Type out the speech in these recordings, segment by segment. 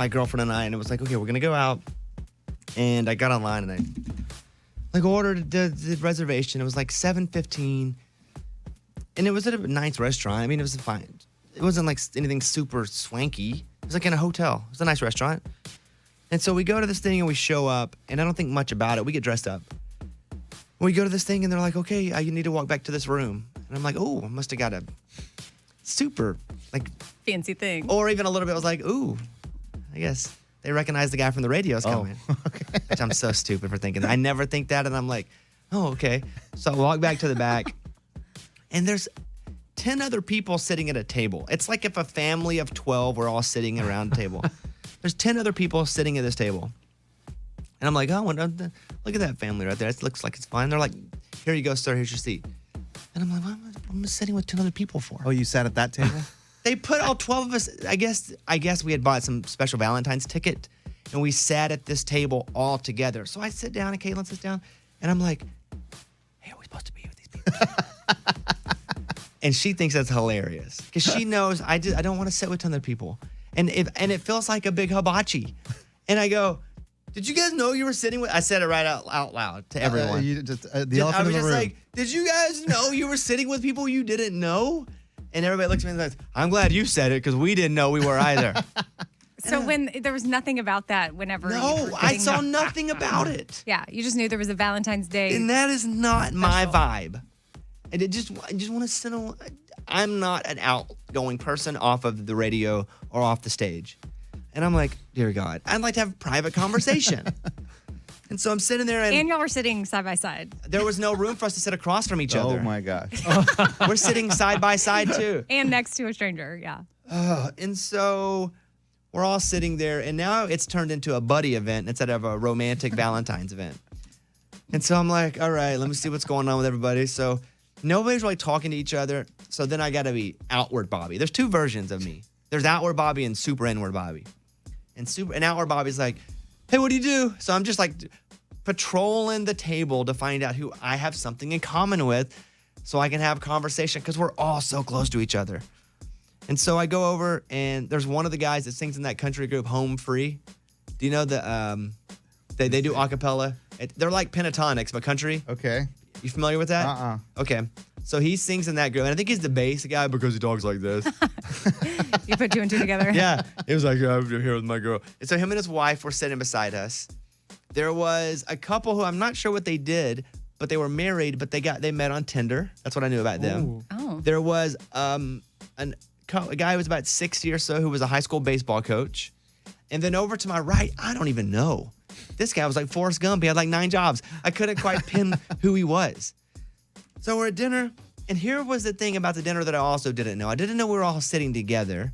my girlfriend and I, and it was like, okay, we're going to go out. And I got online and I like ordered the reservation. It was like $7.15. And it was at a nice restaurant. I mean, it was fine. It wasn't like anything super swanky. It was like in a hotel. It was a nice restaurant. And so we go to this thing and we show up, and I don't think much about it. We get dressed up. We go to this thing and they're like, okay, you need to walk back to this room. And I'm like, oh, I must have got a super like fancy thing. Or even a little bit, I was like, ooh, I guess they recognize the guy from the radio's coming. Okay. Which I'm so stupid for thinking that. I never think that, and I'm like, oh, okay. So I walk back to the back, and there's 10 other people sitting at a table. It's like if a family of 12 were all sitting around a table. There's 10 other people sitting at this table. And I'm like, oh, look at that family right there. It looks like it's fine. They're like, here you go, sir. Here's your seat. And I'm like, what am I sitting with 10 other people for? Oh, you sat at that table? They put all 12 of us, I guess we had bought some special Valentine's ticket, and we sat at this table all together. So I sit down, and Caitlin sits down, and I'm like, hey, are we supposed to be with these people? And she thinks that's hilarious because she knows I don't want to sit with 10 other people. And it feels like a big hibachi. And I go, did you guys know you were sitting with, I said it right out loud to everyone. The elephant in the room. Like, did you guys know you were sitting with people you didn't know? And everybody looks at me and says, I'm glad you said it because we didn't know we were either. So when there was nothing about that whenever No, I saw nothing about it. Yeah, you just knew there was a Valentine's Day. And that is not my vibe. And I just want to sit on, I'm not an outgoing person off of the radio or off the stage. And I'm like, dear God, I'd like to have a private conversation. And so I'm sitting there and y'all were sitting side by side. There was no room for us to sit across from each other. Oh my gosh. We're sitting side by side too. And next to a stranger, yeah. And so we're all sitting there, and now it's turned into a buddy event instead of a romantic Valentine's event. And so I'm like, all right, let me see what's going on with everybody. So nobody's really talking to each other. So then I got to be outward Bobby. There's two versions of me. There's outward Bobby and super inward Bobby. And outward Bobby's like, hey, what do you do? So I'm just like patrolling the table to find out who I have something in common with so I can have a conversation because we're all so close to each other. And so I go over, and there's one of the guys that sings in that country group, Home Free. Do you know that they do a cappella? They're like pentatonics, but country. Okay. You familiar with that? Okay. So he sings in that group, and I think he's the bass guy because he talks like this. You put two and two together. Yeah. It was like, I'm here with my girl. And so him and his wife were sitting beside us. There was a couple who I'm not sure what they did, but they were married, but they met on Tinder. That's what I knew about them. Ooh. Oh. There was a guy who was about 60 or so who was a high school baseball coach. And then over to my right, I don't even know. This guy was like Forrest Gump. He had like 9 jobs. I couldn't quite pin who he was. So we're at dinner, and here was the thing about the dinner that I also didn't know. I didn't know we were all sitting together,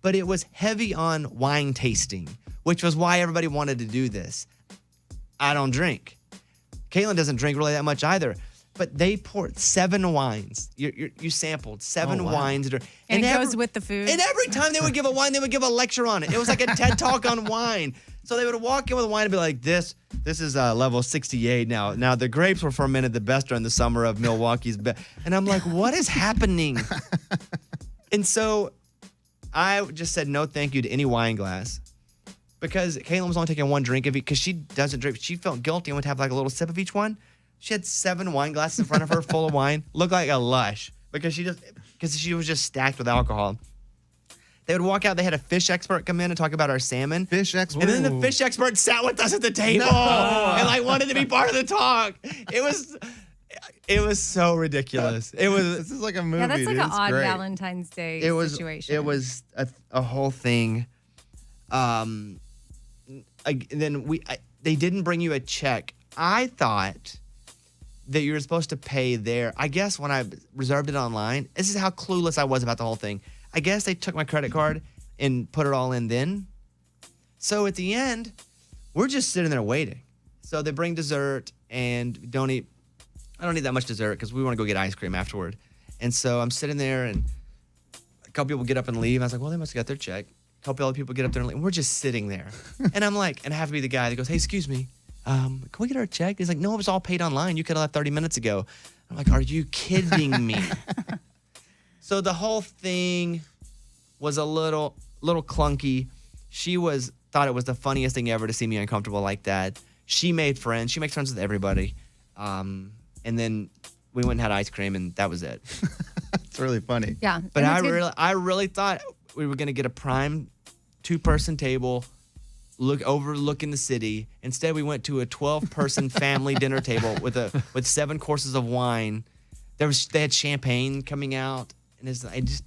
but it was heavy on wine tasting, which was why everybody wanted to do this. I don't drink. Caitlin doesn't drink really that much either. But they poured 7 wines. You sampled 7 wines. And it goes with the food. And every time they would give a wine, they would give a lecture on it. It was like a TED Talk on wine. So they would walk in with a wine and be like, this is level 68 now. Now, the grapes were fermented the best during the summer of Milwaukee's best. And I'm like, what is happening? And so I just said no thank you to any wine glass. Because Caitlin was only taking 1 drink of it because she doesn't drink. She felt guilty and would have like a little sip of each one. She had 7 wine glasses in front of her full of wine. Looked like a lush because she was just stacked with alcohol. They would walk out. They had a fish expert come in and talk about our salmon. Fish expert? And then the fish expert sat with us at the table and like wanted to be part of the talk. It was so ridiculous. This is like a movie. Yeah, that's like an odd great. Valentine's Day situation. It was a whole thing. They didn't bring you a check. I thought that you were supposed to pay there. I guess when I reserved it online, this is how clueless I was about the whole thing. I guess they took my credit card and put it all in then. So at the end, we're just sitting there waiting. So they bring dessert and I don't eat that much dessert because we want to go get ice cream afterward. And so I'm sitting there and a couple people get up and leave. I was like, well, they must have got their check. A couple other people get up there and leave. And we're just sitting there. And I'm like, and I have to be the guy that goes, hey, excuse me. Can we get our check? He's like, no, it was all paid online. You could have left 30 minutes ago. I'm like, are you kidding me? So the whole thing was a little clunky. She thought it was the funniest thing ever to see me uncomfortable like that. She made friends. She makes friends with everybody. And then we went and had ice cream, and that was it. It's really funny. Yeah. But I really thought we were going to get a prime 2-person table overlooking the city. Instead, we went to a 12-person family dinner table with 7 courses of wine. They had champagne coming out, and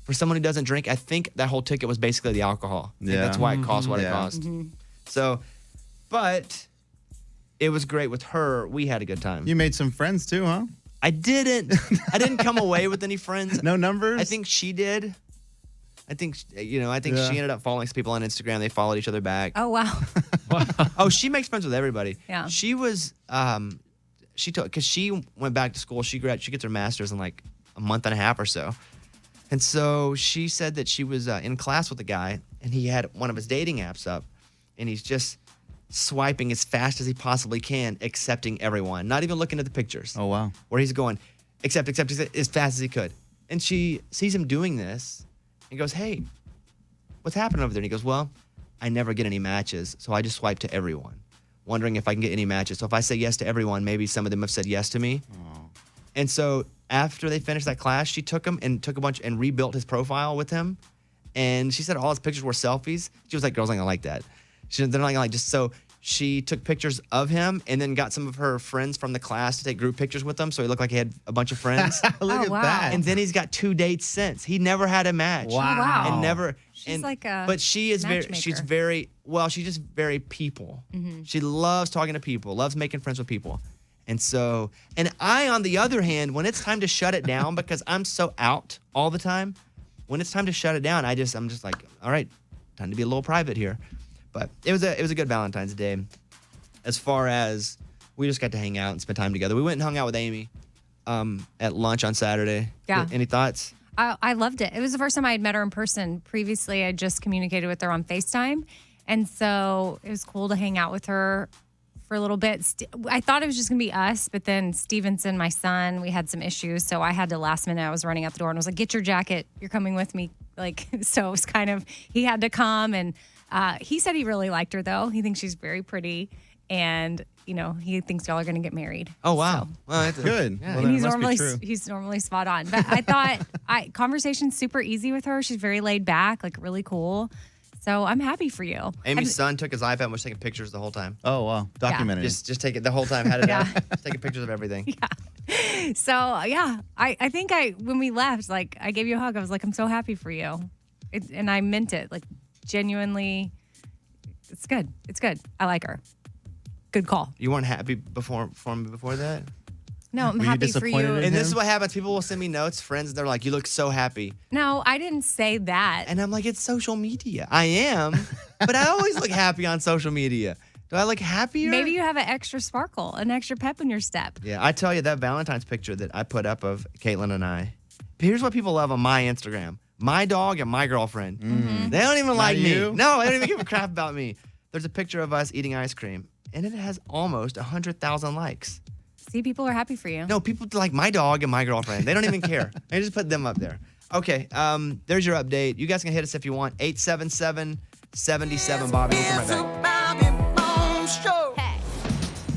for someone who doesn't drink, I think that whole ticket was basically the alcohol. I think that's why it cost what it cost. Mm-hmm. So, but it was great with her. We had a good time. You made some friends too, huh? I didn't come away with any friends. No numbers? I think she did. I think she ended up following some people on Instagram. They followed each other back. Oh, wow. Oh, she makes friends with everybody. Yeah. She was, because she went back to school. She gets her master's in like a month and a half or so. And so she said that she was in class with a guy, and he had one of his dating apps up, and he's just swiping as fast as he possibly can, accepting everyone, not even looking at the pictures. Oh, wow. Where he's going, accept, as fast as he could. And she sees him doing this and goes, hey, what's happening over there? And he goes, well, I never get any matches, so I just swipe to everyone, wondering if I can get any matches. So if I say yes to everyone, maybe some of them have said yes to me. Oh. And so after they finished that class, she took him and took a bunch and rebuilt his profile with him. And she said all his pictures were selfies. She was like, girls aren't gonna like that. They're not gonna like so she took pictures of him and then got some of her friends from the class to take group pictures with him. So he looked like he had a bunch of friends. Look at that. And then he's got 2 dates since. He never had a match. Wow. And never. She's like a But she is matchmaker. she's just very people. Mm-hmm. She loves talking to people, loves making friends with people. And so, and I, on the other hand, when it's time to shut it down, because I'm so out all the time, when it's time to shut it down, I'm just like, all right, time to be a little private here. But it was a good Valentine's Day. As far as we just got to hang out and spend time together. We went and hung out with Amy at lunch on Saturday. Yeah. Any thoughts? I loved it. It was the first time I had met her in person. Previously, I just communicated with her on FaceTime. And so it was cool to hang out with her for a little bit. I thought it was just going to be us, but then Stevenson, my son, we had some issues. So I had to last minute, I was running out the door and was like, get your jacket. You're coming with me. So it was kind of, he had to come. And he said he really liked her, though. He thinks she's very pretty. And, he thinks y'all are going to get married. Oh, wow. So. Well, that's good. Yeah. Well, And he's normally spot on. But I thought conversation's super easy with her. She's very laid back, really cool. So I'm happy for you. Amy's son took his iPad and was taking pictures the whole time. Oh, wow. Documented. Just take it the whole time, had it out, just taking pictures of everything. Yeah. So, yeah, I think when we left, I gave you a hug. I was like, I'm so happy for you. And I meant it, genuinely. It's good. It's good. I like her. Good call. You weren't happy for me before that? No, I'm Were you happy for disappointed you. in And this is him? what happens. People will send me notes, friends, and they're like, you look so happy. No, I didn't say that. And I'm like, it's social media. I am, but I always look happy on social media. Do I look happier? Maybe you have an extra sparkle, an extra pep in your step. Yeah, I tell you, that Valentine's picture that I put up of Caitlin and I, here's what people love on my Instagram. My dog and my girlfriend. Mm-hmm. They don't even like me. you? No, they don't even give a crap about me. There's a picture of us eating ice cream, and it has almost 100,000 likes. See, people are happy for you. No, people like my dog and my girlfriend. They don't even care. I just put them up there. Okay, there's your update. You guys can hit us if you want. 877-77 Bobby. We'll come right back.